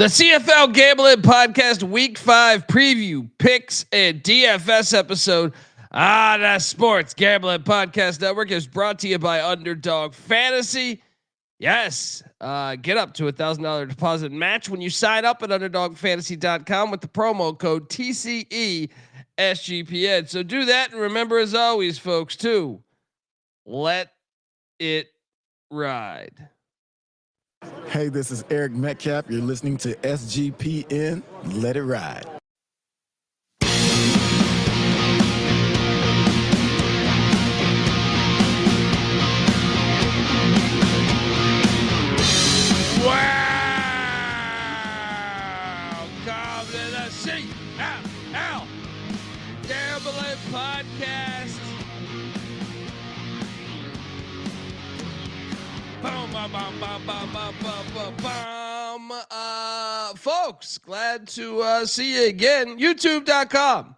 The CFL Gambling Podcast Week 5 preview, picks, and DFS episode on the Sports Gambling Podcast Network is brought to you by Underdog Fantasy. Yes, get up to $1,000 deposit match when you sign up at UnderdogFantasy.com with the promo code TCESGPN. So do that, and remember, as always, folks, to let it ride. Hey, this is Eric Metcalf. You're listening to SGPN. Let it ride. Wow! Come to the CFL Gambling Podcast. Folks, glad to see you again. YouTube.com,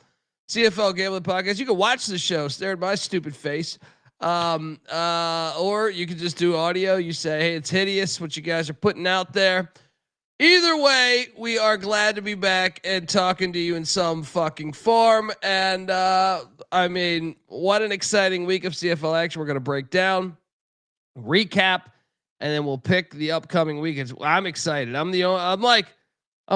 CFL Gambling Podcast. You can watch the show, stare at my stupid face. Or you can just do audio. You say, hey, it's hideous what you guys are putting out there. Either way, we are glad to be back and talking to you in some fucking form. And I mean, what an exciting week of CFL action we're going to break down, recap, and then we'll pick the upcoming weekends. I'm excited. I'm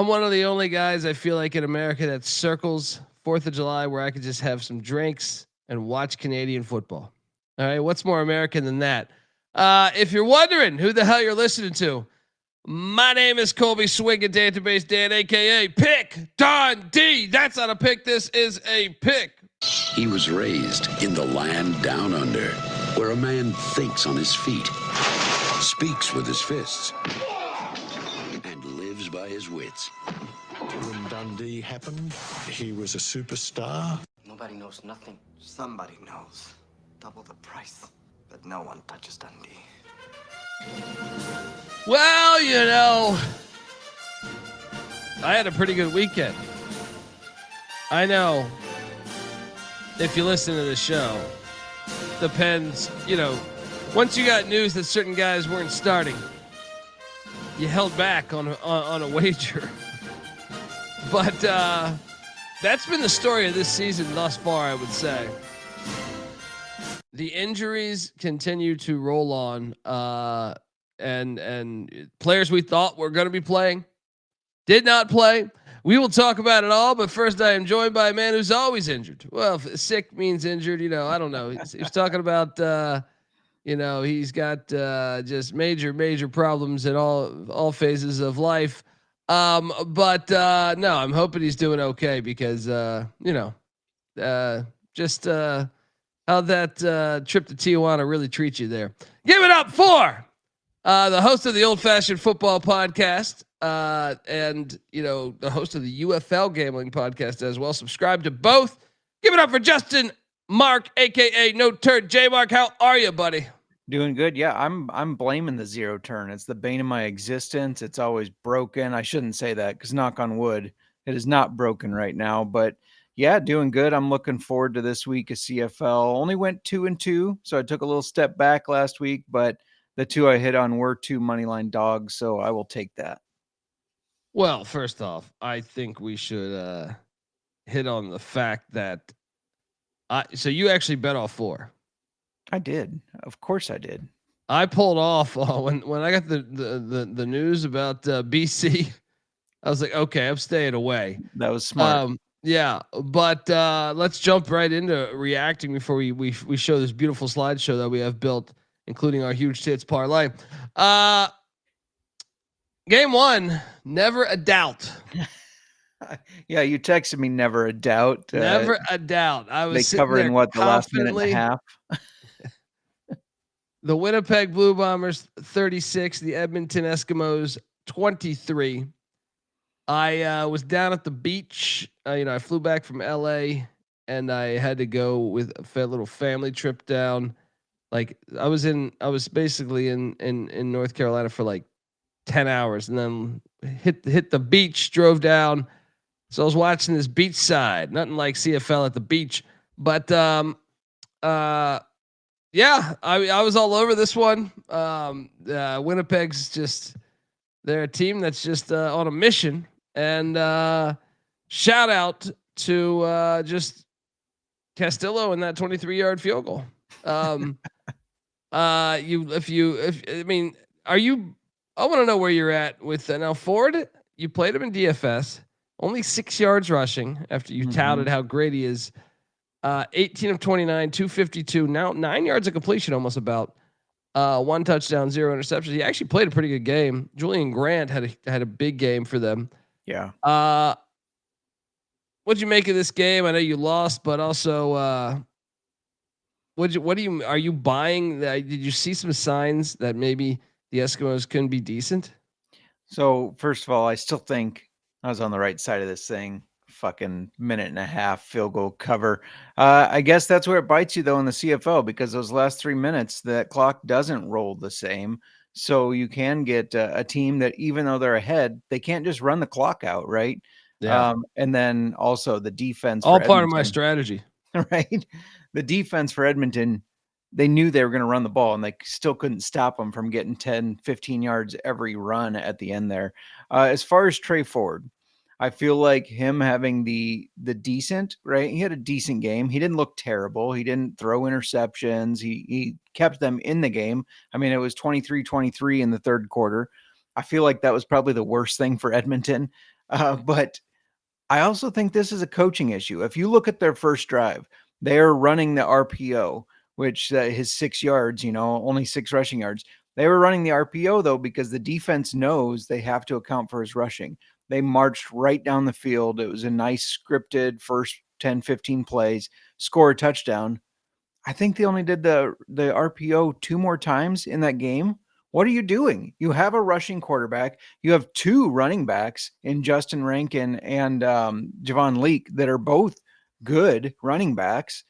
one of the only guys I feel like in America that circles 4th of July where I could just have some drinks and watch Canadian football. All right. What's more American than that? If you're wondering who the hell you're listening to, my name is Colby Swinging Database Dan, AKA Pick Don D. That's not a pick. This is a pick. He was raised in the land down under, where a man thinks on his feet, speaks with his fists, and lives by his wits. When Dundee happened, he was a superstar. Nobody knows nothing. Somebody knows. Double the price, but no one touches Dundee. Well, you know, I had a pretty good weekend. I know if you listen to the show, depends, you know, once you got news that certain guys weren't starting, you held back on a wager. But that's been the story of this season thus far, I would say. The injuries continue to roll on, and players we thought were going to be playing did not play. We will talk about it all, but first I am joined by a man who's always injured. Well, if sick means injured, you know, I don't know. He's talking about, you know, he's got just major problems in all phases of life. But no, I'm hoping he's doing okay because, you know, just how that trip to Tijuana really treats you there. Give it up for the host of the Old Fashioned Football Podcast, and you know, the host of the UFL Gambling Podcast as well. Subscribe to both. Give it up for Justin Mark, aka No Turd. Jmark, how are you, buddy? Doing good. Yeah, I'm blaming the zero turn. It's the bane of my existence. It's always broken. I shouldn't say that because knock on wood, it is not broken right now. But yeah, doing good. I'm looking forward to this week of CFL. Only went 2-2, so I took a little step back last week, but the two I hit on were 2 moneyline dogs, so I will take that. Well, first off, I think we should hit on the fact that so you actually bet all 4. I did. Of course I did. I pulled off when I got the news about BC. I was like, okay, I'm staying away. That was smart. Yeah, but let's jump right into reacting before we show this beautiful slideshow that we have built, including our huge tits parlay. Game 1, never a doubt. Yeah, you texted me never a doubt. Never a doubt. I was covering what the last minute and a half. The Winnipeg Blue Bombers 36, the Edmonton Eskimos 23. I was down at the beach. You know, I flew back from LA and I had to go with a little family trip down. Like I was basically in North Carolina for like 10 hours and then hit the beach, drove down. So I was watching this beach side, nothing like CFL at the beach, but yeah, I was all over this one. Winnipeg's just They're a team that's just on a mission. And shout out to just Castillo in that 23-yard field goal. I mean, are you? I want to know where you're at with now Ford. You played him in DFS, only 6 yards rushing after you touted how great he is. 18 of 29, 252. Now 9 yards of completion, almost about. 1 touchdown, 0 interceptions. He actually played a pretty good game. Julian Grant had a big game for them. Yeah. What'd you make of this game? I know you lost, but also, are you buying that? Did you see some signs that maybe the Eskimos couldn't be decent? So first of all, I still think I was on the right side of this thing. Fucking minute and a half field goal cover. I guess that's where it bites you though in the CFL, because those last 3 minutes, that clock doesn't roll the same. So you can get a team that, even though they're ahead, they can't just run the clock out, right? Yeah. And then also the defense. All part of my strategy, right? The defense for Edmonton, they knew they were going to run the ball, and they still couldn't stop them from getting 10, 15 yards every run at the end there. As far as Trey Ford, I feel like him having the decent, right? He had a decent game. He didn't look terrible. He didn't throw interceptions. He kept them in the game. I mean, it was 23-23 in the third quarter. I feel like that was probably the worst thing for Edmonton. But I also think this is a coaching issue. If you look at their first drive, they are running the RPO, which his 6 yards, only 6 rushing yards. They were running the RPO though, because the defense knows they have to account for his rushing. They marched right down the field. It was a nice scripted first 10, 15 plays, score a touchdown. I think they only did the RPO 2 more times in that game. What are you doing? You have a rushing quarterback. You have 2 running backs in Justin Rankin and Javon Leake that are both good running backs.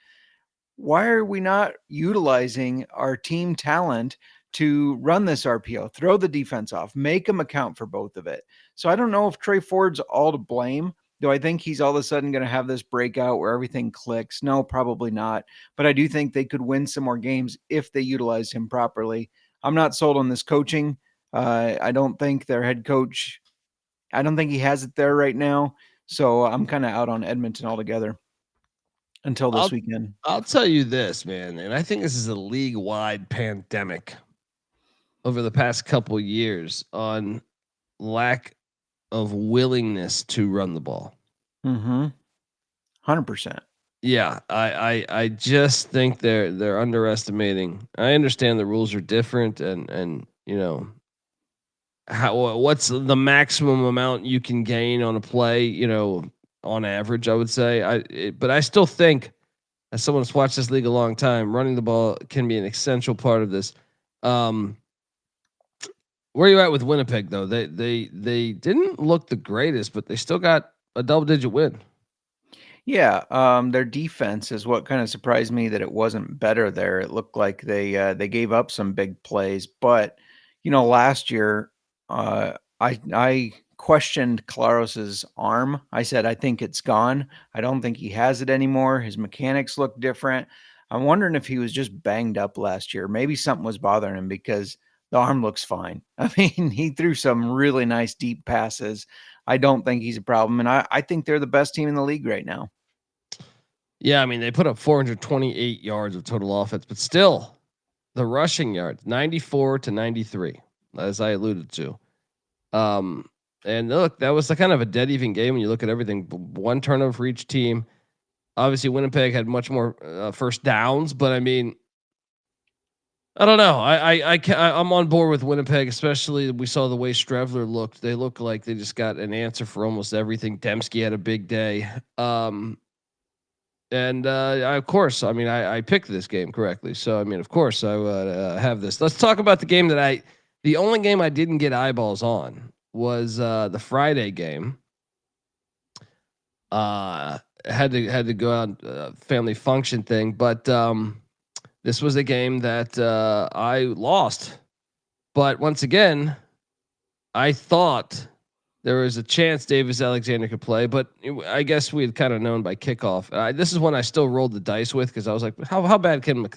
Why are we not utilizing our team talent to run this RPO, throw the defense off, make them account for both of it? So I don't know if Trey Ford's all to blame. Do I think he's all of a sudden going to have this breakout where everything clicks? No, probably not. But I do think they could win some more games if they utilize him properly. I'm not sold on this coaching. I don't think their head coach, I don't think he has it there right now. So I'm kind of out on Edmonton altogether until this weekend. I'll tell you this, man, and I think this is a league-wide pandemic over the past couple of years on lack of willingness to run the ball. 100%. Yeah, I just think they're underestimating. I understand the rules are different, and what's the maximum amount you can gain on a play, on average, I would say. But I still think, as someone who's watched this league a long time, running the ball can be an essential part of this. Where are you at with Winnipeg though? They didn't look the greatest, but they still got a double-digit win. Yeah, their defense is what kind of surprised me, that it wasn't better there. It looked like they gave up some big plays, but last year I questioned Claros's arm. I said I think it's gone. I don't think he has it anymore. His mechanics look different. I'm wondering if he was just banged up last year. Maybe something was bothering him, because the arm looks fine. I mean, he threw some really nice deep passes. I don't think he's a problem, and I think they're the best team in the league right now. Yeah, I mean, they put up 428 yards of total offense, but still, the rushing yards 94 to 93, as I alluded to. And look, that was kind of a dead even game when you look at everything. 1 turnover for each team. Obviously, Winnipeg had much more first downs, but I mean, I don't know. I'm on board with Winnipeg, especially we saw the way Strevler looked. They look like they just got an answer for almost everything. Dembski had a big day. Of course, I mean, I picked this game correctly. So, I mean, of course I would have this. Let's talk about the game the only game I didn't get eyeballs on was the Friday game. Had to go out family function thing, but this was a game that I lost. But once again, I thought there was a chance Davis Alexander could play, but I guess we had kind of known by kickoff. This is one I still rolled the dice with, because I was like, how bad can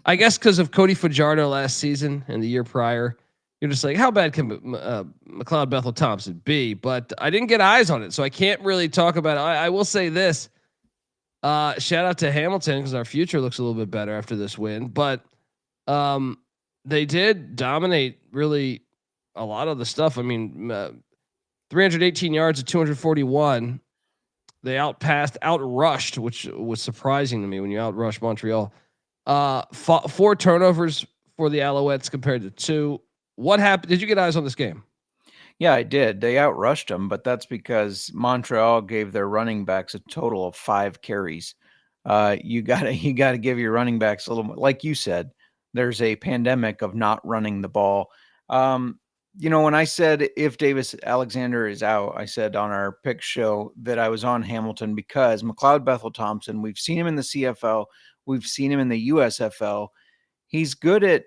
I guess because of Cody Fajardo last season and the year prior, you're just like, how bad can McLeod Bethel Thompson be? But I didn't get eyes on it, so I can't really talk about it. I will say this. Shout out to Hamilton because our future looks a little bit better after this win. But they did dominate really a lot of the stuff. I mean, 318 yards at 241. They outrushed, which was surprising to me when you outrush Montreal. 4 turnovers for the Alouettes compared to 2. What happened? Did you get eyes on this game? Yeah, I did. They outrushed them, but that's because Montreal gave their running backs a total of 5 carries. You gotta give your running backs a little more. Like you said, there's a pandemic of not running the ball. When I said if Davis Alexander is out, I said on our pick show that I was on Hamilton because McLeod Bethel Thompson, we've seen him in the CFL, we've seen him in the USFL. He's good at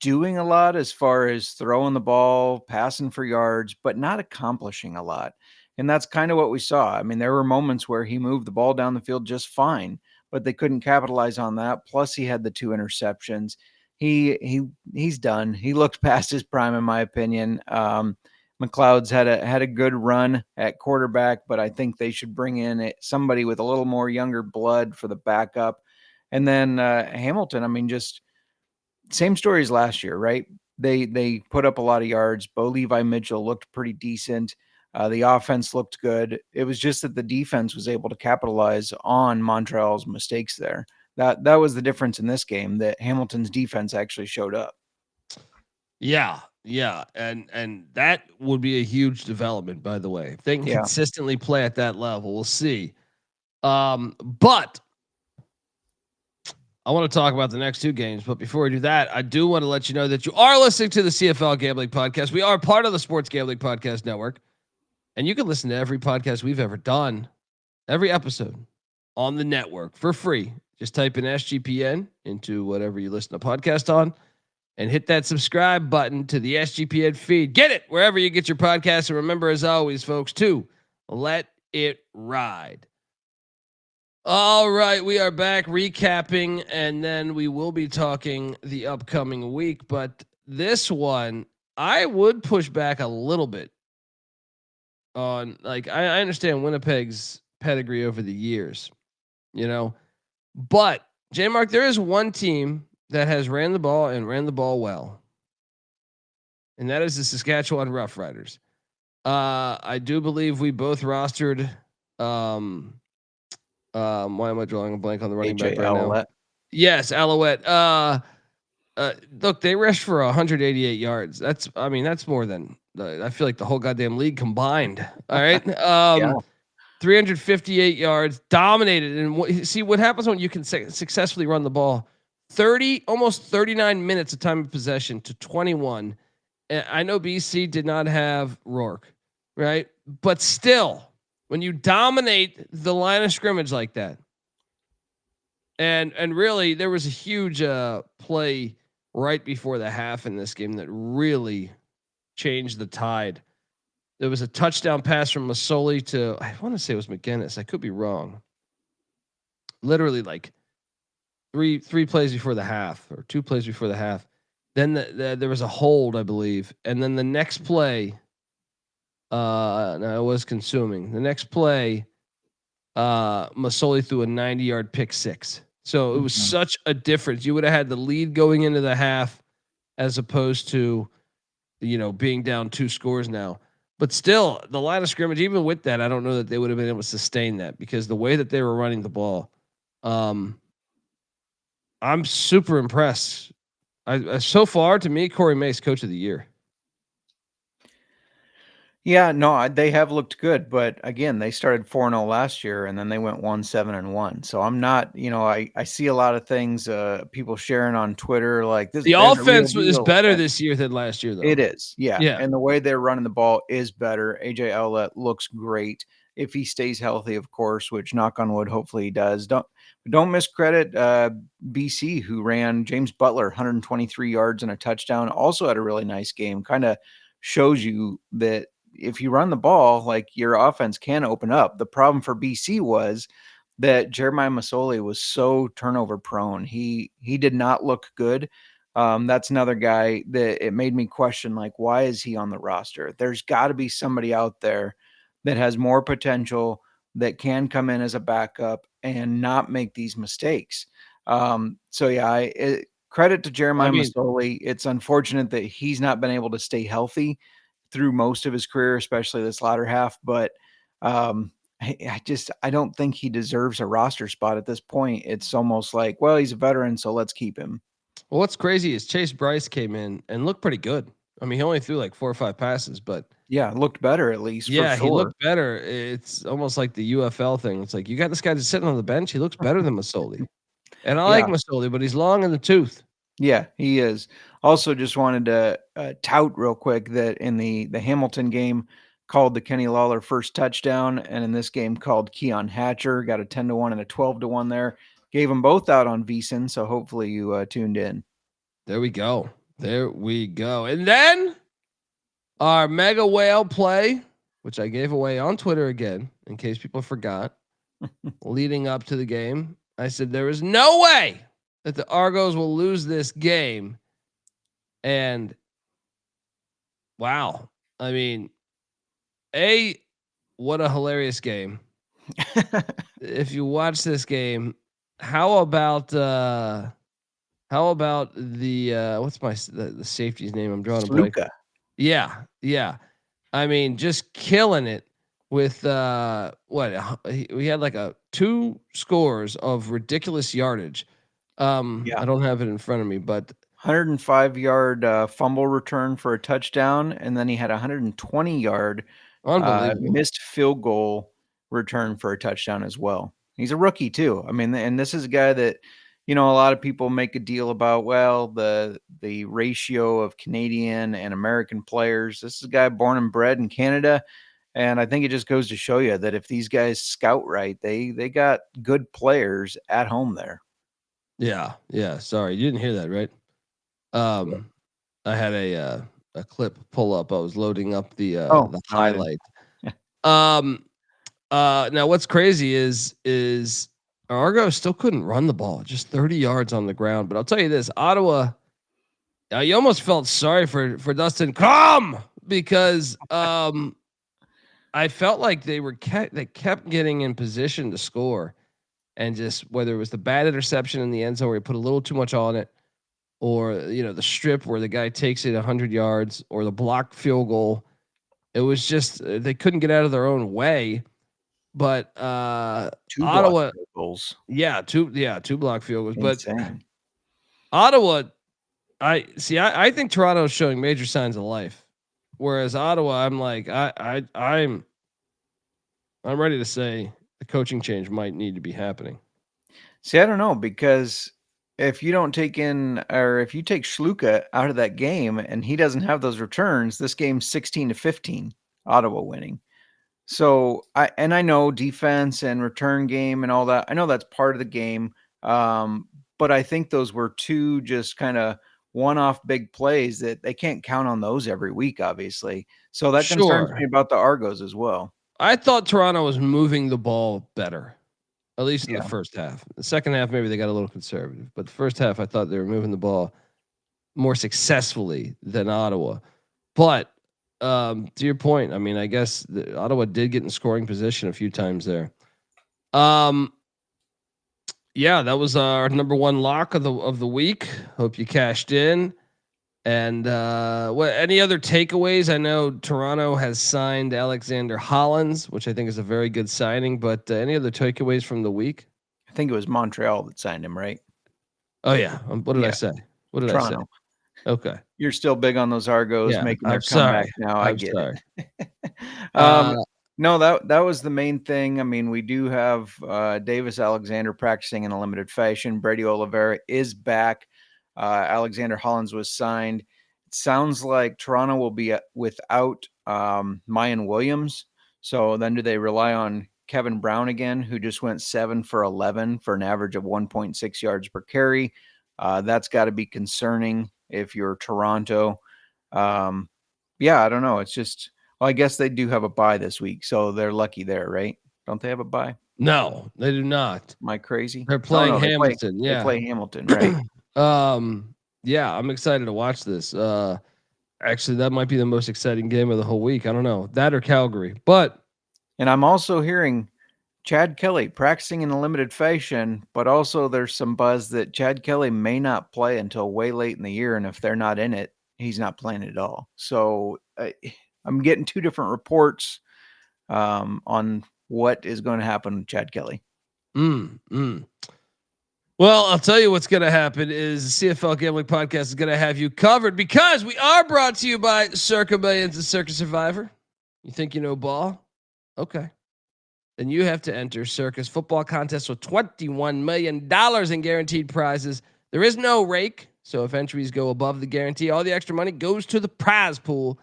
doing a lot as far as throwing the ball, passing for yards, but not accomplishing a lot. And that's kind of what we saw. I mean, there were moments where he moved the ball down the field just fine, but they couldn't capitalize on that. Plus he had the 2 interceptions. He's done. He looked past his prime, in my opinion. McLeod's had a good run at quarterback, but I think they should bring in somebody with a little more younger blood for the backup. And then Hamilton, I mean, just same story as last year, right? They put up a lot of yards. Bo Levi Mitchell looked pretty decent. The offense looked good. It was just that the defense was able to capitalize on Montreal's mistakes there. That was the difference in this game, that Hamilton's defense actually showed up. Yeah. And that would be a huge development, by the way. If they can consistently play at that level, we'll see. But I want to talk about the next 2 games. But before we do that, I do want to let you know that you are listening to the CFL Gambling Podcast. We are part of the Sports Gambling Podcast Network. And you can listen to every podcast we've ever done, every episode on the network for free. Just type in SGPN into whatever you listen to podcast on and hit that subscribe button to the SGPN feed. Get it wherever you get your podcasts. And remember, as always, folks, to let it ride. All right, we are back recapping, and then we will be talking the upcoming week. But this one, I would push back a little bit on, like, I understand Winnipeg's pedigree over the years, but Jmark, there is one team that has ran the ball and ran the ball well, and that is the Saskatchewan Roughriders. I do believe we both rostered. Why am I drawing a blank on the running back right now? Yes, Alouette. Look, they rushed for 188 yards. That's more than I feel like the whole goddamn league combined. All right. 358 yards, dominated. And see what happens when you can successfully run the ball. Almost 39 minutes of time of possession to 21. And I know BC did not have Rourke, right? But still, when you dominate the line of scrimmage like that, and really there was a huge play right before the half in this game that really changed the tide. There was a touchdown pass from Masoli to, I want to say it was McGinnis. I could be wrong. Literally like three plays before the half, or 2 plays before the half. Then there was a hold, I believe. And then the next play, no, it was consuming. The next play, Masoli threw a 90-yard pick 6. So it was such a difference. You would have had the lead going into the half as opposed to, being down 2 scores now. But still, the line of scrimmage, even with that, I don't know that they would have been able to sustain that, because the way that they were running the ball, I'm super impressed. So far, to me, Corey Mace, Coach of the Year. Yeah, no, they have looked good, but again, they started 4-0 last year, and then they went 1-7-1. So I'm not, I see a lot of things, people sharing on Twitter like this. The offense is better this year than last year, though. It is, yeah. And the way they're running the ball is better. AJ Owlett looks great if he stays healthy, of course. Which, knock on wood, hopefully he does. Don't miscredit BC, who ran James Butler 123 yards and a touchdown. Also had a really nice game. Kind of shows you that if you run the ball, like, your offense can open up. The problem for BC was that Jeremiah Masoli was so turnover prone. He did not look good. That's another guy that it made me question, like, why is he on the roster? There's got to be somebody out there that has more potential that can come in as a backup and not make these mistakes. So yeah, credit to Jeremiah Masoli. It's unfortunate that he's not been able to stay healthy through most of his career, especially this latter half. But I don't think he deserves a roster spot at this point. It's almost like, well, he's a veteran, so let's keep him. Well, what's crazy is Chase Bryce came in and looked pretty good. I mean, he only threw like 4 or 5 passes, but yeah, looked better at least. Yeah, for sure. He looked better. It's almost like the UFL thing. It's like you got this guy just sitting on the bench. He looks better than Masoli, and I like Masoli, but he's long in the tooth. Yeah, he is. Also, just wanted to tout real quick that in the Hamilton game, called the Kenny Lawler first touchdown, and in this game called Keon Hatcher, got a 10-1 and a 12-1 there. Gave them both out on VSiN, so hopefully you tuned in. There we go. And then our mega whale play, which I gave away on Twitter again, in case people forgot, leading up to the game. I said there is no way that the Argos will lose this game. And wow, I mean, what a hilarious game. If you watch this game, how about the what's the safety's name? I'm drawing a blank. Yeah. I mean, just killing it with we had like 2 scores of ridiculous yardage. I don't have it in front of me, but 105-yard fumble return for a touchdown, and then he had 120-yard missed field goal return for a touchdown as well. He's a rookie too. I mean, and this is a guy that, a lot of people make a deal about, well, the ratio of Canadian and American players. This is a guy born and bred in Canada. And I think it just goes to show you that if these guys scout right, they got good players at home there. Yeah. Sorry, you didn't hear that, right? I had a clip pull up. I was loading up the highlight. Now what's crazy is Argo still couldn't run the ball, just 30 yards on the ground. But I'll tell you this, Ottawa, you almost felt sorry for Dustin Crum because I felt like they kept getting in position to score, and just whether it was the bad interception in the end zone where he put a little too much on it, or the strip where the guy takes it 100 yards, or the blocked field goal, it was just they couldn't get out of their own way. But 2 Ottawa goals. two block field goals. Insane. But Ottawa, I think Toronto is showing major signs of life, whereas Ottawa, I'm like I'm ready to say the coaching change might need to be happening. See, I don't know, because if you don't take if you take Schluka out of that game and he doesn't have those returns, this game's 16-15, Ottawa winning. So I know defense and return game and all that. I know that's part of the game. But I think those were 2 just kind of one-off big plays that they can't count on those every week, obviously. So that concerns me about the Argos as well. I thought Toronto was moving the ball better, at least in the first half. The second half, maybe they got a little conservative, but the first half, I thought they were moving the ball more successfully than Ottawa. But to your point, I mean, I guess Ottawa did get in scoring position a few times there. Yeah, that was our number 1 lock of the week. Hope you cashed in. And what any other takeaways? I know Toronto has signed Alexander Hollins, which I think is a very good signing. But any other takeaways from the week? I think it was Montreal that signed him, right? Oh yeah. What did I say? What did Toronto. I say? Okay. You're still big on those Argos making their comeback now. I get it. No, that was the main thing. I mean, we do have Davis Alexander practicing in a limited fashion. Brady Oliveira is back. Alexander Hollins was signed. It sounds like Toronto will be without Mayan Williams. So then do they rely on Kevin Brown again, who just went 7 for 11 for an average of 1.6 yards per carry? That's got to be concerning if you're Toronto. I don't know. It's just, I guess they do have a bye this week, so they're lucky there, right? Don't they have a bye? No, they do not. Am I crazy? They're playing Hamilton. They play Hamilton, right? Yeah, I'm excited to watch this. Actually, that might be the most exciting game of the whole week. I don't know, that or Calgary. And I'm also hearing Chad Kelly practicing in a limited fashion, but also there's some buzz that Chad Kelly may not play until way late in the year. And if they're not in it, he's not playing at all. So I'm getting two different reports on what is going to happen with Chad Kelly. Well, I'll tell you what's going to happen is the CFL Gambling Podcast is going to have you covered because we are brought to you by Circa Millions and Circa Survivor. You think you know ball? Okay. Then you have to enter Circa's football contest with $21 million in guaranteed prizes. There is no rake, so if entries go above the guarantee, all the extra money goes to the prize pool.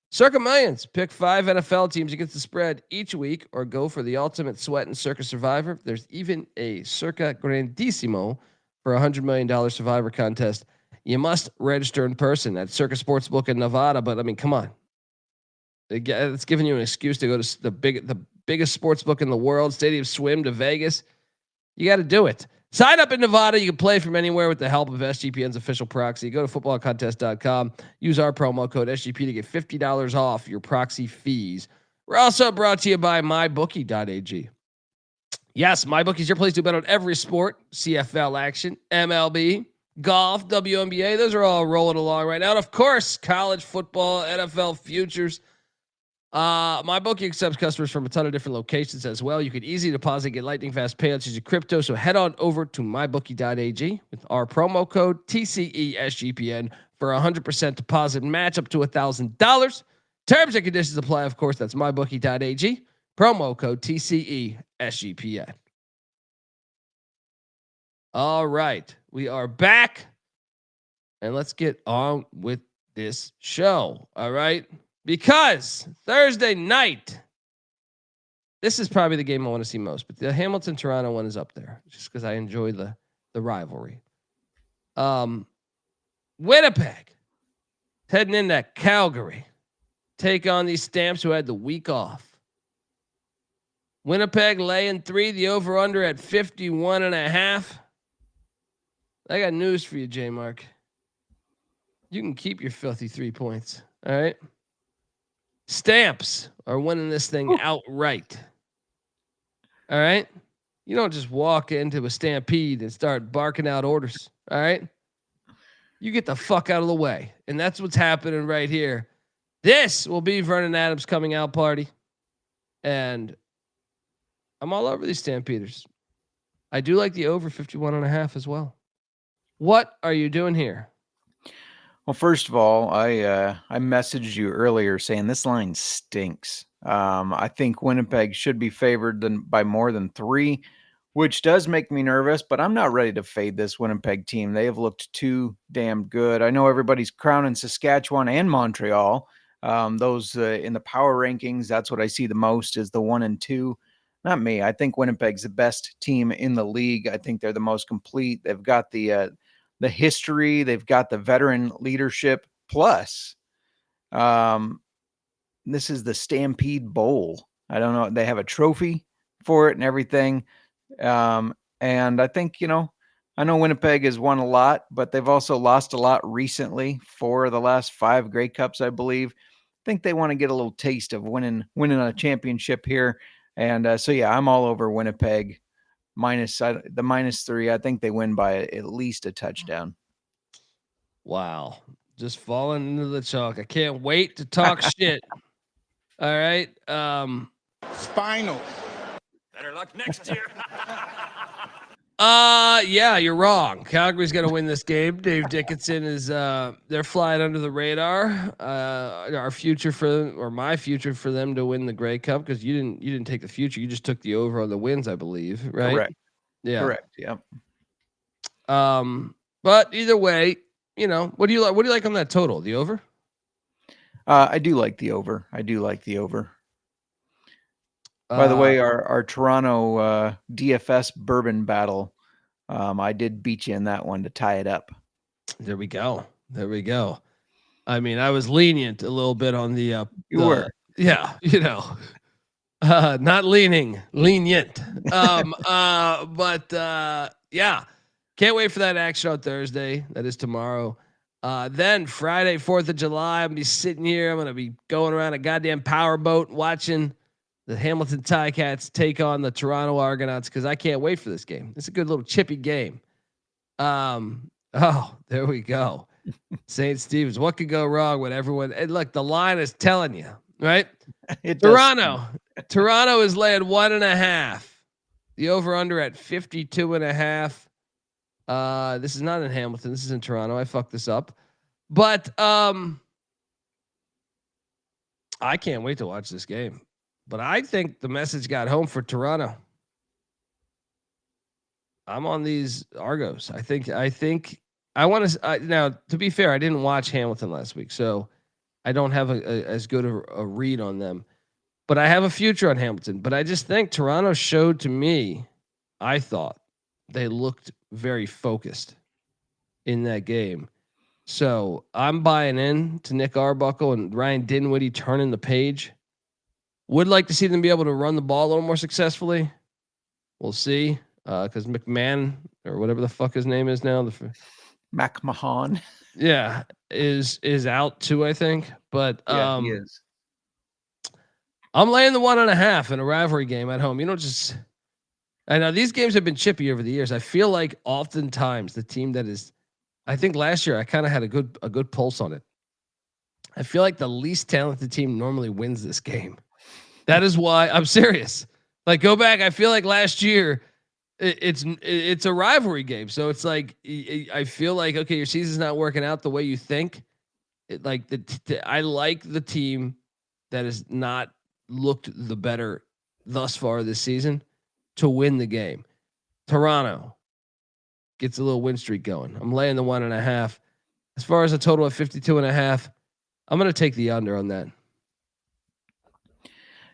Circa Millions. Pick 5 NFL teams against the spread each week or go for the ultimate sweat in Circa Survivor. There's even a Circa Grandissimo for a $100 million Survivor contest. You must register in person at Circa Sportsbook in Nevada, but I mean, come on. It's giving you an excuse to go to the biggest sports book in the world, Stadium Swim to Vegas. You got to do it. Sign up in Nevada. You can play from anywhere with the help of SGPN's official proxy. Go to footballcontest.com. Use our promo code SGP to get $50 off your proxy fees. We're also brought to you by mybookie.ag. Yes, MyBookie is your place to bet on every sport, CFL action, MLB, golf, WNBA. Those are all rolling along right now. And of course, college football, NFL futures. MyBookie accepts customers from a ton of different locations as well. You can easily deposit, get lightning fast payouts using crypto. So head on over to mybookie.ag with our promo code TCESGPN for a 100% deposit match up to $1,000. Terms and conditions apply. Of course, that's mybookie.ag. Promo code TCESGPN. All right, we are back, and let's get on with this show. All right. Because Thursday night, this is probably the game I want to see most, but the Hamilton-Toronto one is up there just because I enjoy the rivalry. Winnipeg heading into Calgary, take on these Stamps who had the week off. Winnipeg laying 3, the over-under at 51.5. I got news for you, Jmark. You can keep your filthy 3 points. All right. Stamps are winning this thing outright. All right. You don't just walk into a stampede and start barking out orders. All right. You get the fuck out of the way. And that's what's happening right here. This will be Vernon Adams' coming out party. And I'm all over these Stampeders. I do like the over 51.5 as well. What are you doing here? Well, first of all, I messaged you earlier saying this line stinks. I think Winnipeg should be favored by more than 3, which does make me nervous, but I'm not ready to fade this Winnipeg team. They have looked too damn good. I know everybody's crowning Saskatchewan and Montreal. Those in the power rankings, that's what I see the most is the 1 and 2. Not me. I think Winnipeg's the best team in the league. I think they're the most complete. They've got the history, they've got the veteran leadership. Plus, this is the Stampede Bowl. I don't know. They have a trophy for it and everything. And I think, I know Winnipeg has won a lot, but they've also lost a lot recently. 4 of the last 5 Grey Cups, I believe. I think they want to get a little taste of winning a championship here. And so, yeah, I'm all over Winnipeg. The -3, I think they win by at least a touchdown. Wow. Just falling into the chalk. I can't wait to talk shit. All right. Spinal. Better luck next year. Yeah, you're wrong. Calgary's going to win this game. Dave Dickinson is they're flying under the radar. Our future my future for them to win the Grey Cup, because you didn't take the future. You just took the over on the wins, I believe, right? Correct. Yeah. Correct. Yeah. But either way, what do you like on that total? The over? I do like the over. By the way, our Toronto DFS bourbon battle, I did beat you in that one to tie it up. There we go. I mean, I was lenient a little bit on the you were. Yeah, not lenient. But yeah, can't wait for that action on Thursday. That is tomorrow. Then Friday, 4th of July, I'm gonna be sitting here. I'm gonna be going around a goddamn powerboat watching the Hamilton Ticats take on the Toronto Argonauts because I can't wait for this game. It's a good little chippy game. Oh, there we go. St. Stephen's. What could go wrong when everyone? And look, the line is telling you, right? Toronto is laying 1.5. The over under at 52.5. This is not in Hamilton. This is in Toronto. I fucked this up, but I can't wait to watch this game. But I think the message got home for Toronto. I'm on these Argos. I think I want to. Now, to be fair, I didn't watch Hamilton last week, so I don't have as good a read on them. But I have a future on Hamilton. But I just think Toronto showed to me. I thought they looked very focused in that game. So I'm buying in to Nick Arbuckle and Ryan Dinwiddie turning the page. Would like to see them be able to run the ball a little more successfully. We'll see. Because McMahon or whatever the fuck his name is now, McMahon, yeah, is out too, I think. But yeah, he is. I'm laying the 1.5 in a rivalry game at home. I know these games have been chippy over the years. I feel like oftentimes the team that is, I think last year I kind of had a good pulse on it. I feel like the least talented team normally wins this game. That is why I'm serious. Like, go back. I feel like last year it's a rivalry game. So it's like, I feel like, okay, your season's not working out the way you think. I like the team that has not looked the better thus far this season to win the game. Toronto gets a little win streak going. I'm laying the 1.5. As far as a total of 52.5, I'm going to take the under on that.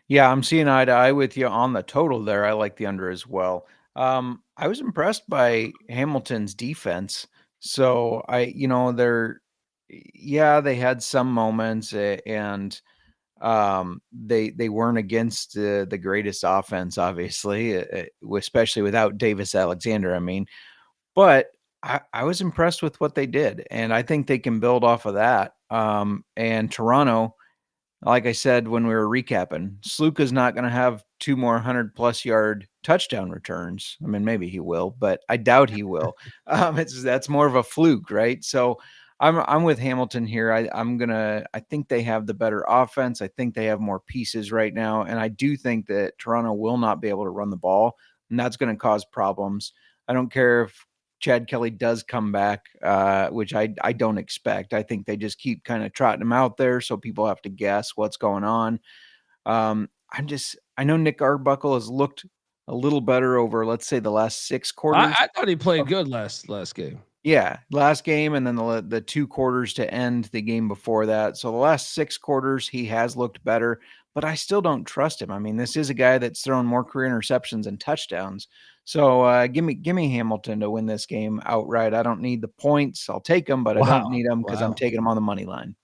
Yeah, I'm seeing eye to eye with you on the total there. I like the under as well. I was impressed by Hamilton's defense. So they had some moments and they weren't against the greatest offense, obviously, especially without Davis Alexander. I mean, but I was impressed with what they did, and I think they can build off of that. And Toronto, like I said when we were recapping, Sluka's not going to have 2 more 100+ yard touchdown returns. I mean, maybe he will, but I doubt he will. That's more of a fluke, right? So I'm with Hamilton here. I think they have the better offense. I think they have more pieces right now, and I do think that Toronto will not be able to run the ball, and that's going to cause problems. I don't care if Chad Kelly does come back, which I don't expect. I think they just keep kind of trotting him out there, so people have to guess what's going on. I know Nick Arbuckle has looked a little better over, let's say, the last 6 quarters. I thought he played good last game. Yeah, last game, and then the 2 quarters to end the game before that. So the last 6 quarters, he has looked better, but I still don't trust him. I mean, this is a guy that's thrown more career interceptions and touchdowns. So give me Hamilton to win this game outright. I don't need the points. I'll take them, but I don't need them because I'm taking them on the money line.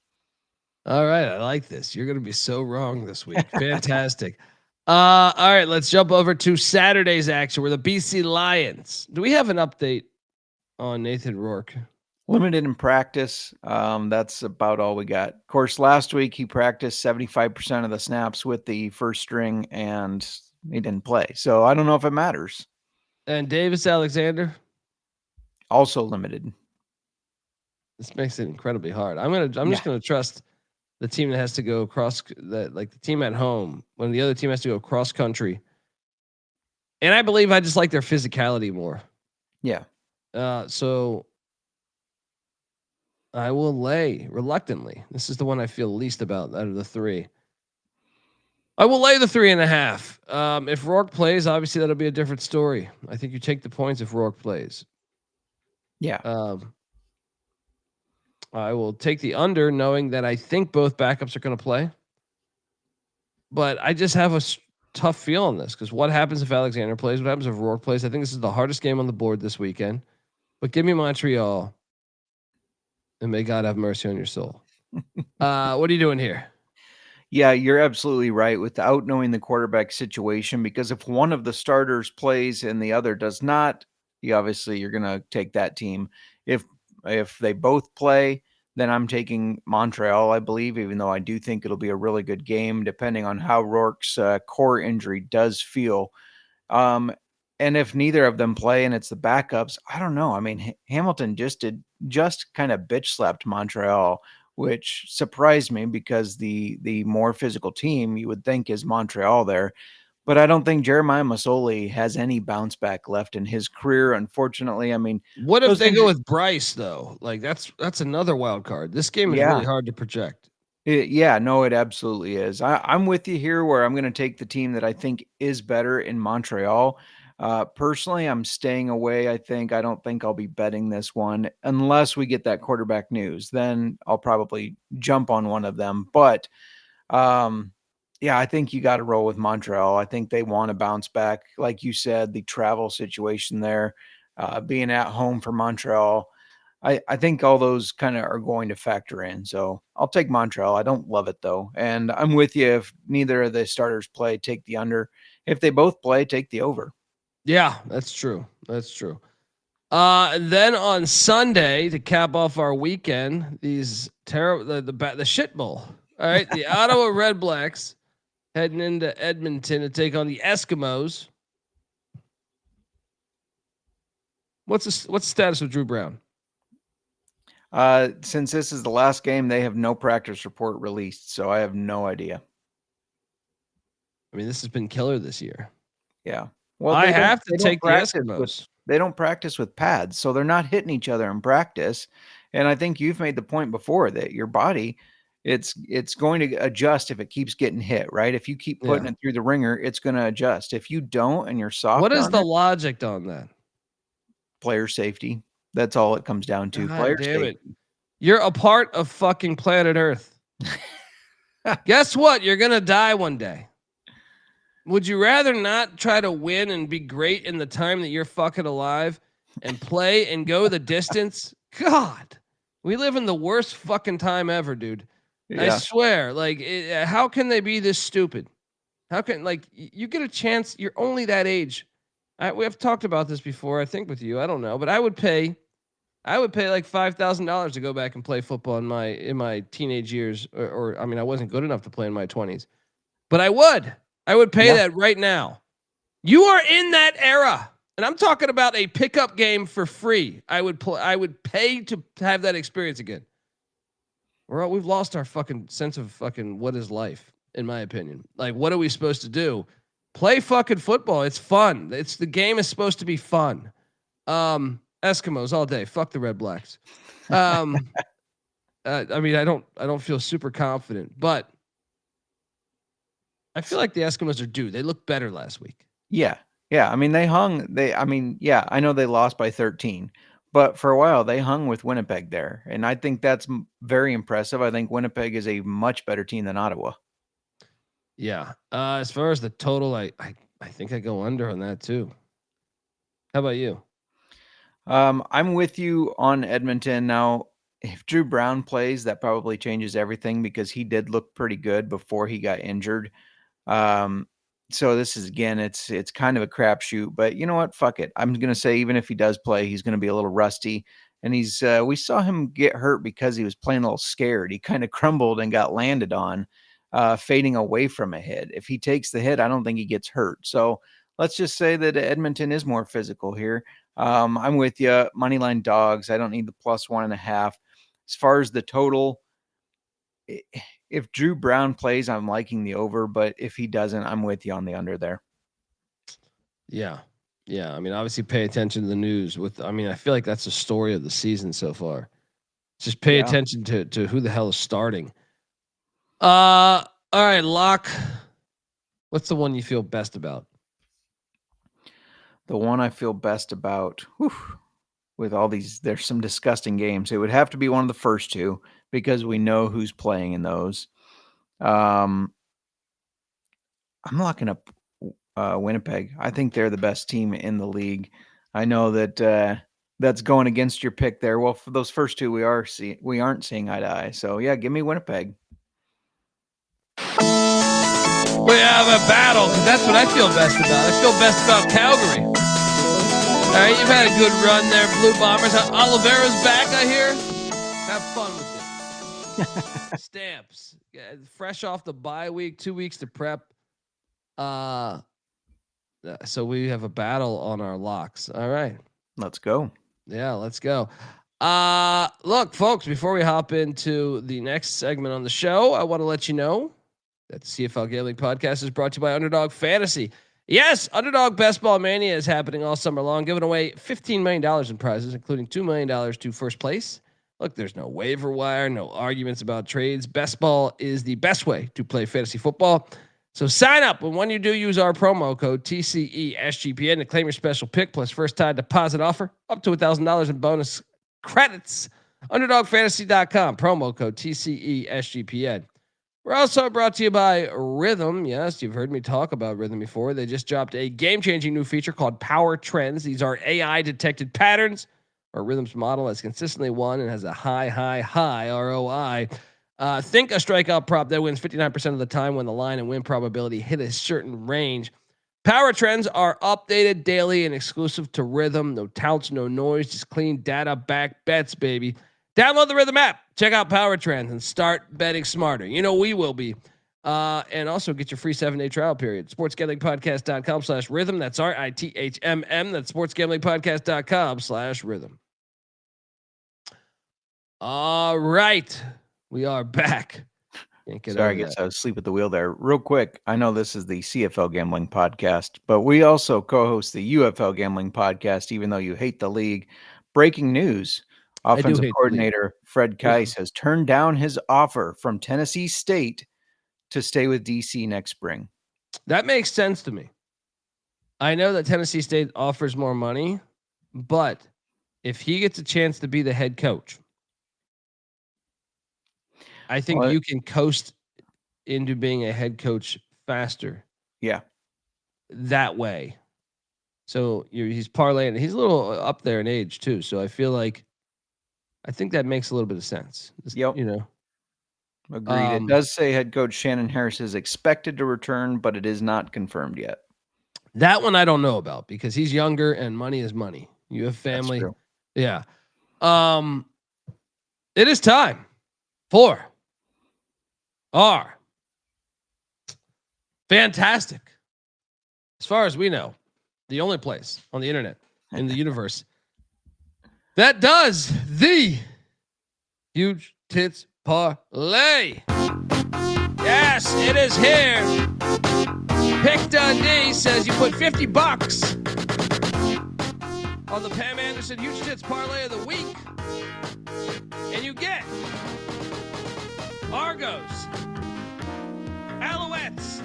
All right, I like this. You're going to be so wrong this week. Fantastic. All right, let's jump over to Saturday's action. We're the BC Lions. Do we have an update on Nathan Rourke? Limited in practice. That's about all we got. Of course, last week he practiced 75% of the snaps with the first string, and he didn't play. So I don't know if it matters. And Davis Alexander? Also limited. This makes it incredibly hard. I'm just gonna trust the team that has to go across the team at home when the other team has to go cross country. And I believe I just like their physicality more. Yeah. So I will lay reluctantly. This is the one I feel least about out of the 3. I will lay the 3.5. If Rourke plays, obviously that'll be a different story. I think you take the points if Rourke plays. Yeah. I will take the under, knowing that I think both backups are going to play. But I just have a tough feel on this because what happens if Alexander plays? What happens if Rourke plays? I think this is the hardest game on the board this weekend. But give me Montreal, and may God have mercy on your soul. What are you doing here? Yeah, you're absolutely right without knowing the quarterback situation, because if one of the starters plays and the other does not, you're going to take that team. If they both play, then I'm taking Montreal, I believe, even though I do think it'll be a really good game, depending on how Rourke's core injury does feel. And if neither of them play and it's the backups, I don't know. I mean, Hamilton just kind of bitch slapped Montreal, which surprised me because the more physical team you would think is Montreal there. But I don't think Jeremiah Masoli has any bounce back left in his career, unfortunately. I mean, What if they go with Bryce though? Like that's another wild card. This game is really hard to project. It absolutely is. I'm with you here where I'm going to take the team that I think is better in Montreal. Personally, I'm staying away. I don't think I'll be betting this one unless we get that quarterback news. Then I'll probably jump on one of them. But I think you got to roll with Montreal. I think they want to bounce back. Like you said, the travel situation there, being at home for Montreal, I think all those kind of are going to factor in. So I'll take Montreal. I don't love it though. And I'm with you. If neither of the starters play, take the under. If they both play, take the over. Yeah, that's true. That's true. Then on Sunday to cap off our weekend, these terrible, the shit bowl. All right. The Ottawa Redblacks heading into Edmonton to take on the Eskimos. What's the status of Drew Brown? Since this is the last game, they have no practice report released, so I have no idea. I mean, this has been killer this year. Yeah. Well, I have to take the Eskimos. They don't practice with pads, so they're not hitting each other in practice. And I think you've made the point before that your body, it's going to adjust if it keeps getting hit, right? If you keep putting it through the ringer, it's going to adjust. If you don't and you're soft, what is the logic on that? Player safety. That's all it comes down to. God damn it. You're a part of fucking planet Earth. Guess what? You're going to die one day. Would you rather not try to win and be great in the time that you're fucking alive and play and go the distance? God, we live in the worst fucking time ever, dude. Yeah. I swear. Like, how can they be this stupid? How can, like, you get a chance? You're only that age. We have talked about this before, I think, with you. I don't know, but I would pay like $5,000 to go back and play football in my teenage years, or I mean, I wasn't good enough to play in my 20s, but I would pay that right now. You are in that era, and I'm talking about a pickup game for free. I would pay to have that experience again. We've lost our fucking sense of fucking what is life, in my opinion. Like, what are we supposed to do? Play fucking football. It's fun. The game is supposed to be fun. Eskimos all day. Fuck the Redblacks. I mean, I don't feel super confident, but I feel like the Eskimos are due. They looked better last week. Yeah. I mean, I know they lost by 13, but for a while they hung with Winnipeg there. And I think that's very impressive. I think Winnipeg is a much better team than Ottawa. Yeah. As far as the total, I think I go under on that too. How about you? I'm with you on Edmonton. Now, if Drew Brown plays, that probably changes everything because he did look pretty good before he got injured. So this is, again, it's kind of a crapshoot, but you know what? Fuck it. I'm going to say, even if he does play, he's going to be a little rusty, and we saw him get hurt because he was playing a little scared. He kind of crumbled and got landed on, fading away from a hit. If he takes the hit, I don't think he gets hurt. So let's just say that Edmonton is more physical here. I'm with you. Moneyline dogs. I don't need the +1.5. As far as the total, if Drew Brown plays, I'm liking the over, but if he doesn't, I'm with you on the under there. Yeah. I mean, obviously pay attention to the news I feel like that's the story of the season so far. Just pay attention to who the hell is starting. All right, Locke. What's the one you feel best about? The one I feel best about, with all these, there's some disgusting games. It would have to be one of the first two because we know who's playing in those. I'm locking up Winnipeg. I think they're the best team in the league. I know that that's going against your pick there. Well, for those first two, we aren't seeing eye to eye. So yeah, give me Winnipeg. We have a battle because that's what I feel best about. I feel best about Calgary. All right, you've had a good run there, Blue Bombers. Oliveira's back, I hear. Have fun with it. Stamps. Fresh off the bye week, 2 weeks to prep. So we have a battle on our locks. All right. Let's go. Yeah, let's go. Look, folks, before we hop into the next segment on the show, I want to let you know that the CFL Gambling Podcast is brought to you by Underdog Fantasy. Yes, Underdog Best Ball Mania is happening all summer long, giving away $15 million in prizes, including $2 million to first place. Look, there's no waiver wire, no arguments about trades. Best Ball is the best way to play fantasy football. So sign up, and when you do, use our promo code TCESGPN to claim your special pick plus first time deposit offer up to $1,000 in bonus credits. UnderdogFantasy.com, promo code TCESGPN. We're also brought to you by Rhythm. Yes, you've heard me talk about Rhythm before. They just dropped a game-changing new feature called Power Trends. These are AI-detected patterns, or Rhythm's model has consistently won and has a high ROI. Think a strikeout prop that wins 59% of the time when the line and win probability hit a certain range. Power Trends are updated daily and exclusive to Rhythm. No touts, no noise, just clean data back bets, baby. Download the Rhythm app, check out Power Trends, and start betting smarter. You know we will be. And also get your free 7-day trial period. sportsgamblingpodcast.com/rhythm. That's RITHMM. That's sportsgamblingpodcast.com/rhythm. All right. We are back. Sorry, I guess I was asleep at the wheel there. Real quick, I know this is the CFL Gambling Podcast, but we also co-host the UFL Gambling Podcast, even though you hate the league. Breaking news. Offensive coordinator Fred Keiss has turned down his offer from Tennessee State to stay with DC next spring. That makes sense to me. I know that Tennessee State offers more money, but if he gets a chance to be the head coach, I think you can coast into being a head coach faster. Yeah. That way. So he's parlaying. He's a little up there in age too. So I think that makes a little bit of sense. Yep. Agreed. It does say head coach Shannon Harris is expected to return, but it is not confirmed yet. That one I don't know about because he's younger and money is money. You have family. Yeah. It is time for our fantastic, as far as we know, the only place on the internet in the universe that does the huge tits parlay. Yes, it is here. Pick Dundee says you put $50 on the Pam Anderson huge tits parlay of the week, and you get Argos, Alouettes,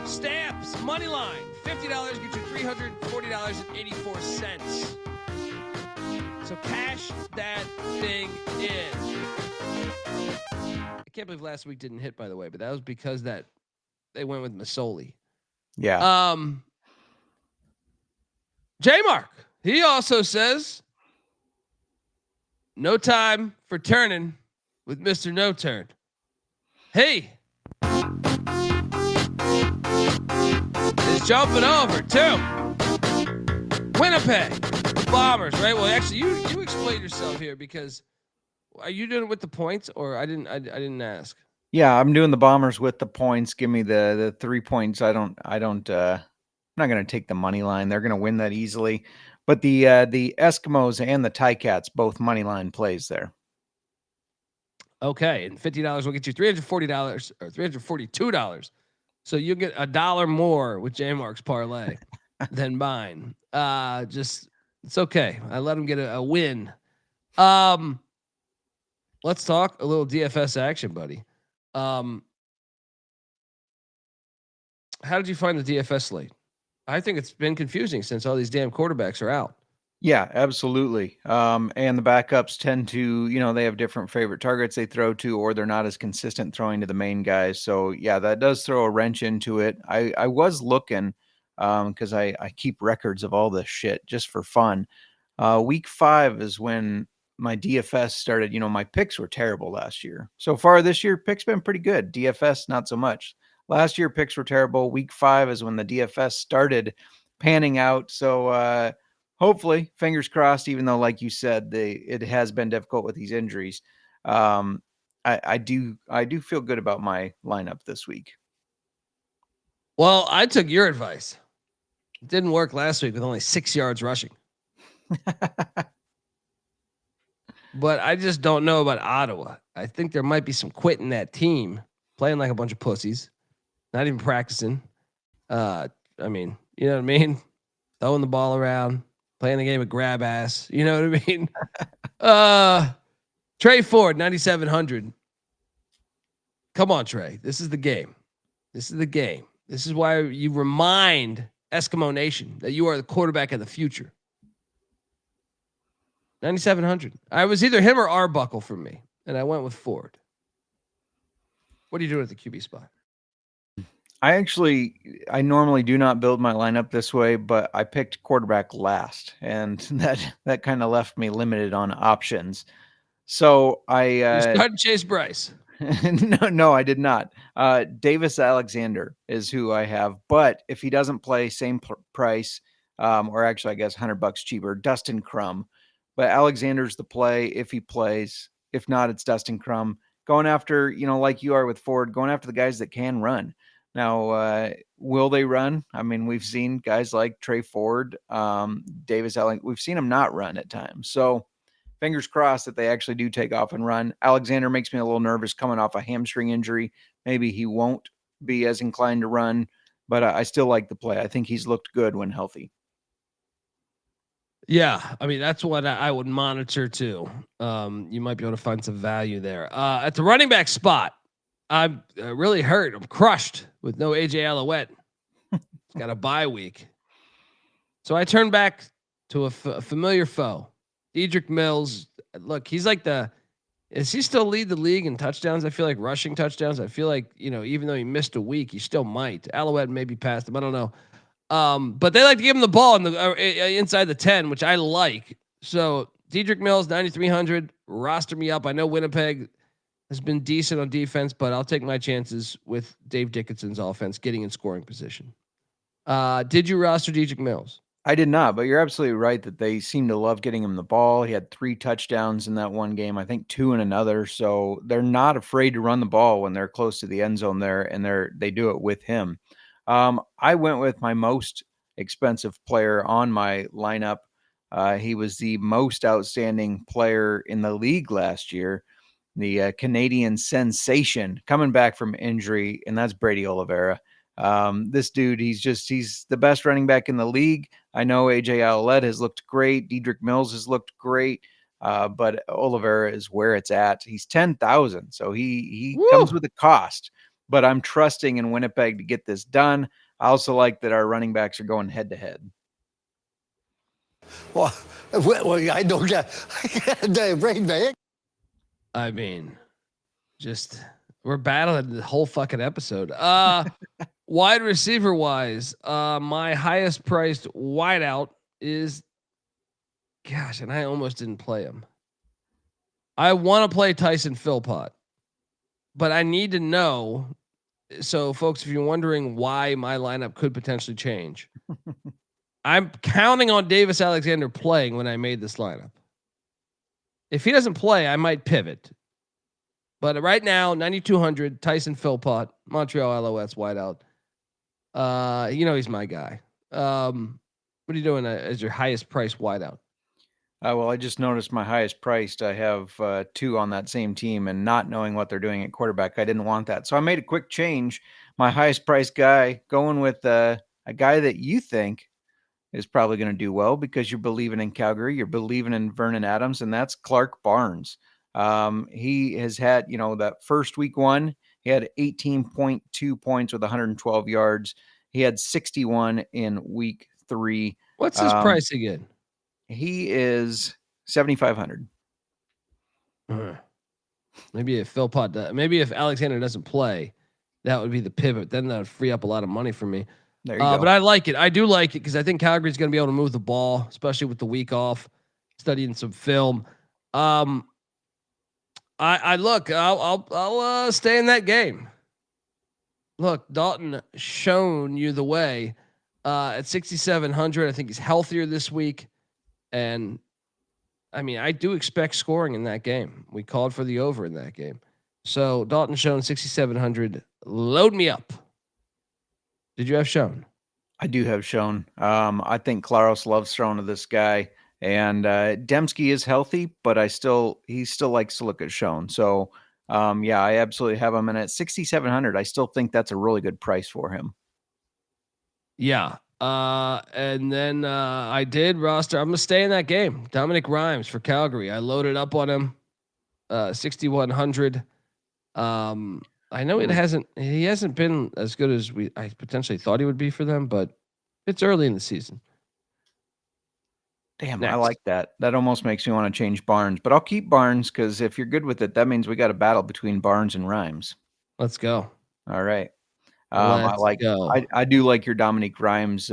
Stamps, money line. $50 get you $340.84. So cash that thing in. I can't believe last week didn't hit, by the way, but that was because they went with Masoli. Yeah. Jmark, he also says, no time for turning with Mr. No Turn. Hey, is jumping over to Winnipeg Bombers, right? Well, actually, you explain yourself here because are you doing it with the points or I didn't ask. Yeah, I'm doing the Bombers with the points. Give me the 3 points. I'm not going to take the money line. They're going to win that easily. But the Eskimos and the Ticats, both money line plays there. Okay, and $50 will get you $340 or $342. So you get $1 more with Jmark's parlay than mine. It's okay. I let him get a win. Let's talk a little DFS action, buddy. How did you find the DFS slate? I think it's been confusing since all these damn quarterbacks are out. Yeah, absolutely. And the backups tend to, they have different favorite targets they throw to, or they're not as consistent throwing to the main guys. So yeah, that does throw a wrench into it. I was looking, because I keep records of all this shit just for fun. Week 5 is when my DFS started. My picks were terrible last year. So far this year, picks been pretty good. DFS, not so much. Last year, picks were terrible. Week 5 is when the DFS started panning out. So, hopefully, fingers crossed, even though, like you said, it has been difficult with these injuries. I I do feel good about my lineup this week. Well, I took your advice. It didn't work last week with only 6 yards rushing. But I just don't know about Ottawa. I think there might be some quitting that team, playing like a bunch of pussies, not even practicing. I mean, you know what I mean? Throwing the ball around, playing the game of grab ass. You know what I mean? Trey Ford, 9,700. Come on, Trey. This is the game. This is the game. This is why you remind Eskimo Nation that you are the quarterback of the future. 9,700. I was either him or Arbuckle for me, and I went with Ford. What are you doing at the QB spot? I normally do not build my lineup this way, but I picked quarterback last, and that kind of left me limited on options. So You started Chase Bryce. No, I did not. Davis Alexander is who I have, but if he doesn't play, same price, or actually, I guess $100 cheaper, Dustin Crum. But Alexander's the play if he plays. If not, it's Dustin Crum. Going after, like you are with Ford, going after the guys that can run. Now, will they run? I mean, we've seen guys like Trey Ford, Davis Alexander. We've seen them not run at times. So fingers crossed that they actually do take off and run. Alexander makes me a little nervous coming off a hamstring injury. Maybe he won't be as inclined to run, but I still like the play. I think he's looked good when healthy. Yeah, I mean, that's what I would monitor too. You might be able to find some value there. At the running back spot, I'm really hurt. I'm crushed with no AJ Alouette. He's got a bye week. So I turn back to a familiar foe. Dedrick Mills. Look, he's like is he still lead the league in touchdowns? I feel like rushing touchdowns. I feel like, even though he missed a week, he still might. Alouette maybe passed him. I don't know. But they like to give him the ball in the inside the 10, which I like. So Dedrick Mills, 9,300. Roster me up. I know Winnipeg has been decent on defense, but I'll take my chances with Dave Dickinson's offense getting in scoring position. Did you roster Dedrick Mills? I did not, but you're absolutely right that they seem to love getting him the ball. He had 3 touchdowns in that one game, I think 2 in another. So they're not afraid to run the ball when they're close to the end zone there, and they do it with him. I went with my most expensive player on my lineup. He was the most outstanding player in the league last year, the Canadian sensation coming back from injury, and that's Brady Oliveira. This dude, he's the best running back in the league. I know AJ Alouette has looked great. Dedrick Mills has looked great. But Oliveira is where it's at. He's 10,000. So he comes with a cost, but I'm trusting in Winnipeg to get this done. I also like that our running backs are going head to head. Well, I don't get the brain bag. I mean, we're battling the whole fucking episode. Wide receiver wise, my highest priced wideout is, gosh, and I almost didn't play him. I want to play Tyson Philpott, but I need to know. So, folks, if you're wondering why my lineup could potentially change, I'm counting on Davis Alexander playing when I made this lineup. If he doesn't play, I might pivot. But right now, 9,200, Tyson Philpott, Montreal Alouettes wideout. He's my guy. What are you doing as your highest price wideout? Well, I just noticed my highest priced. I have 2 on that same team, and not knowing what they're doing at quarterback, I didn't want that. So I made a quick change. My highest priced guy, going with a guy that you think is probably going to do well because you're believing in Calgary, you're believing in Vernon Adams, and that's Clark Barnes. He has had, that first week 1, he had 18.2 points with 112 yards. He had 61 in week 3. What's his price again? He is 7,500. Maybe if if Alexander doesn't play, that would be the pivot. Then that would free up a lot of money for me. There you go. But I like it. I do like it because I think Calgary's going to be able to move the ball, especially with the week off, studying some film. I'll stay in that game. Look, Dalton shown you the way at 6,700. I think he's healthier this week. And I mean, I do expect scoring in that game. We called for the over in that game. So Dalton Schoen 6,700. Load me up. Did you have Schoen? I do have Schoen. I think Claros loves throwing to this guy, and Dembski is healthy, but he still likes to look at Schoen. So yeah, I absolutely have him. And at 6,700, I still think that's a really good price for him. Yeah. And then I did roster. I'm gonna stay in that game. Dominic Rhymes for Calgary. I loaded up on him. 6,100. I know he hasn't been as good as I potentially thought he would be for them, but it's early in the season. Damn, Next. I like that. That almost makes me want to change Barnes, but I'll keep Barnes because if you're good with it, that means we got a battle between Barnes and Rhymes. Let's go. All right. Let's go. I do like your Dominic Rhymes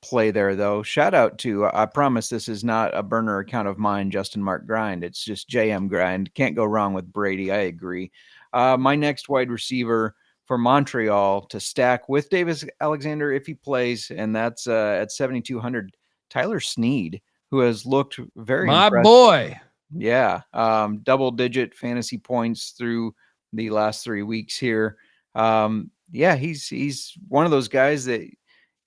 play there, though. Shout out to, I promise this is not a burner account of mine, Justin Mark Grind. It's just JM Grind. Can't go wrong with Brady. I agree. My next wide receiver for Montreal to stack with Davis Alexander if he plays, and that's at 7,200, Tyler Snead, who has looked very impressive. Boy. Yeah. Double-digit fantasy points through the last 3 weeks here. Yeah, he's one of those guys that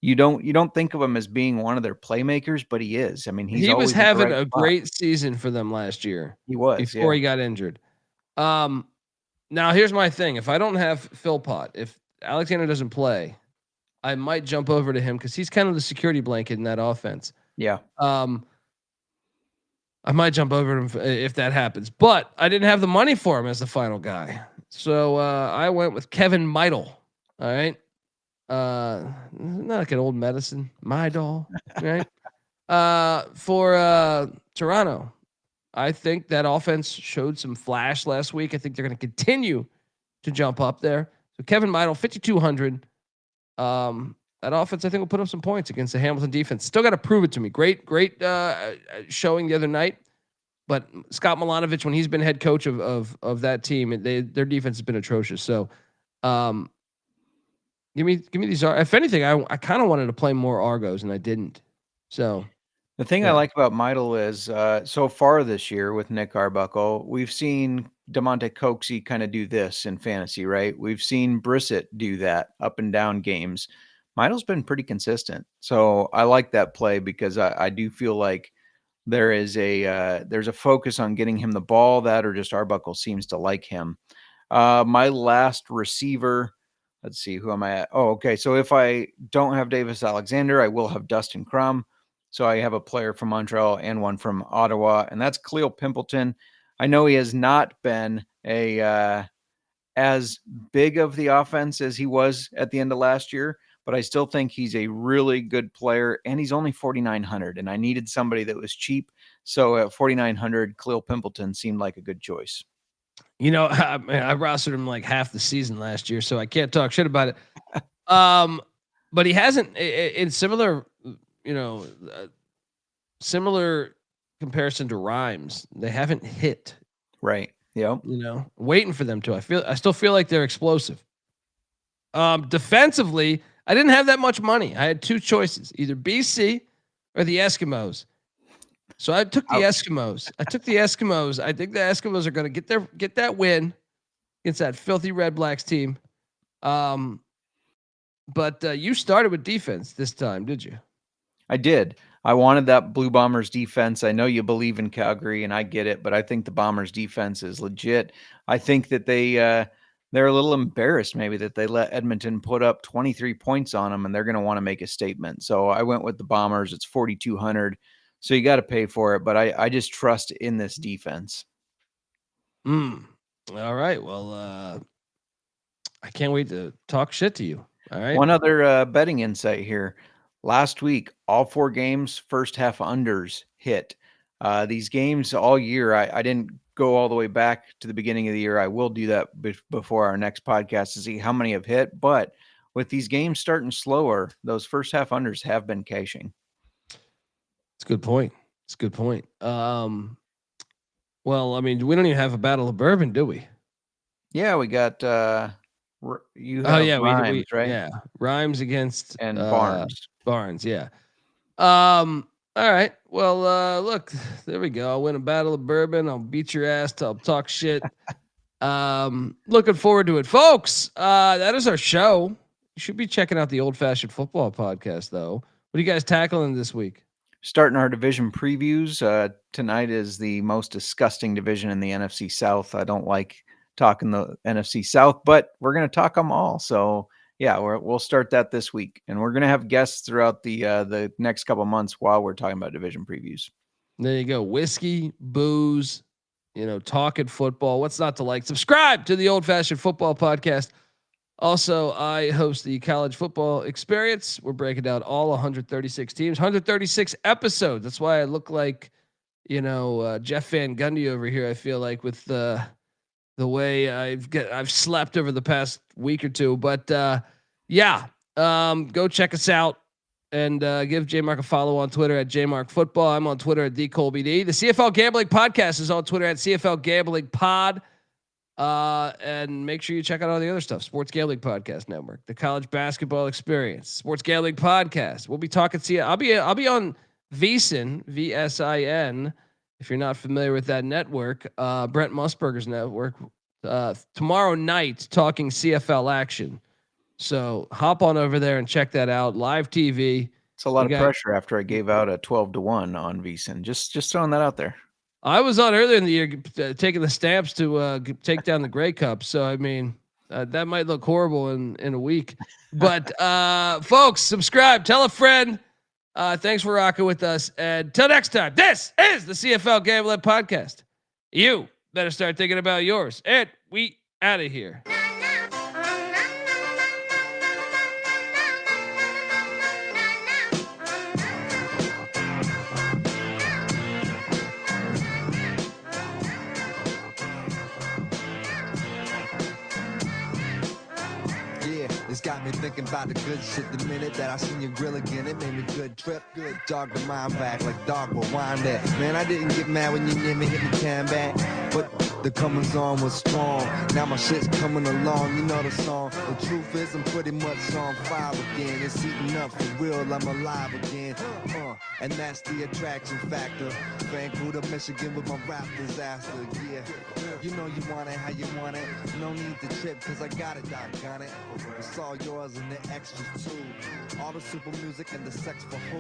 you don't think of him as being one of their playmakers, but he is. I mean, he was having a great season for them last year. He was before he got injured. Now here's my thing. If I don't have Philpott, if Alexander doesn't play, I might jump over to him because he's kind of the security blanket in that offense. Yeah. I might jump over to him if that happens, but I didn't have the money for him as the final guy. So I went with Kevin Meidel. All right. Not like an old medicine, Midol, right? For Toronto, I think that offense showed some flash last week. I think they're going to continue to jump up there. So Kevin Meidel, 5,200. That offense, I think, will put up some points against the Hamilton defense. Still got to prove it to me. Great showing the other night. But Scott Milanovic, when he's been head coach of that team, their defense has been atrocious. So, give me these. If anything, I kind of wanted to play more Argos, and I didn't. So, the thing I like about Meidel is so far this year with Nick Arbuckle, we've seen DeMonte Coxey kind of do this in fantasy, right? We've seen Brissett do that up and down games. Meidel's been pretty consistent, so I like that play because I do feel like there's a focus on getting him the ball, that or just Arbuckle seems to like him. My last receiver, let's see, who am I at? Oh, okay. So if I don't have Davis Alexander, I will have Dustin Crum. So I have a player from Montreal and one from Ottawa, and that's Cleo Pimpleton. I know he has not been as big of the offense as he was at the end of last year, but I still think he's a really good player, and he's only 4,900, and I needed somebody that was cheap. So at 4,900, Cleo Pimpleton seemed like a good choice. I rostered him like half the season last year, so I can't talk shit about it. But he hasn't in similar comparison to Rhymes. They haven't hit. Right. Yeah. Waiting for them to. I still feel like they're explosive. Defensively, I didn't have that much money. I had two choices, either BC or the Eskimos. So I took the Eskimos. I think the Eskimos are going to get that win against that filthy Redblacks team. But you started with defense this time, did you? I did. I wanted that Blue Bombers defense. I know you believe in Calgary, and I get it, but I think the Bombers defense is legit. I think that they're a little embarrassed maybe that they let Edmonton put up 23 points on them, and they're going to want to make a statement. So I went with the Bombers. It's 4,200. So you got to pay for it, but I just trust in this defense. All right. Well, I can't wait to talk shit to you. All right. One other betting insight here. Last week, all 4 games, first half unders hit. These games all year, I didn't go all the way back to the beginning of the year. I will do that before our next podcast to see how many have hit. But with these games starting slower, those first half unders have been cashing. It's a good point. Well, I mean, we don't even have a battle of bourbon, do we? Yeah, we got you have Rhymes, right? Yeah, Rhymes against and Barnes. Barnes, yeah. All right. Well, look, there we go. I'll win a battle of bourbon. I'll beat your ass. I'll talk shit. Looking forward to it, folks. That is our show. You should be checking out the Old Fashioned Football Podcast, though. What are you guys tackling this week? Starting our division previews. Tonight is the most disgusting division in the NFC South. I don't like talking the NFC South, but we're going to talk them all. So yeah, we'll start that this week, and we're going to have guests throughout the next couple of months while we're talking about division previews. There you go. Whiskey, booze, talking football. What's not to like? Subscribe to the Old Fashioned Football Podcast. Also, I host the College Football Experience. We're breaking down all 136 teams, 136 episodes. That's why I look like, Jeff Van Gundy over here. I feel like with the way I've slept over the past week or two. But go check us out and give Jmark a follow on Twitter at Jmarkfootball. I'm on Twitter at TheColbyD. The CFL Gambling Podcast is on Twitter at CFL Gambling Pod. And make sure you check out all the other stuff. Sports Gambling Podcast Network, the College Basketball Experience, Sports Gambling Podcast. We'll be talking. I'll be on VSIN, VSIN. If you're not familiar with that network, Brent Musburger's network, tomorrow night talking CFL action. So hop on over there and check that out. Live TV. It's a lot of pressure after I gave out a 12-1 on VSIN. Just throwing that out there. I was on earlier in the year taking the stamps to take down the Grey Cup. So, I mean, that might look horrible in a week. But, folks, subscribe. Tell a friend. Thanks for rocking with us. And till next time, this is the CFL Gambling Podcast. You better start thinking about yours. And we out of here. It's got me thinking about the good shit the minute that I seen your grill again. It made me good trip, good dog the mind back like dog will wind that. Man, I didn't get mad when you near me hit me tan back, but the comings on was strong. Now my shit's coming along, you know the song. The truth is I'm pretty much on fire again. It's eating up for real, I'm alive again. And that's the attraction factor. Vancouver, Michigan with my rap disaster, yeah. You know you want it how you want it. No need to trip cause I got it, doggone it. It's all yours and the extras too. All the super music and the sex for who?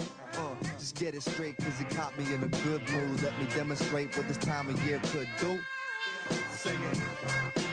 Just get it straight cause you caught me in a good mood. Let me demonstrate what this time of year could do. Sing it.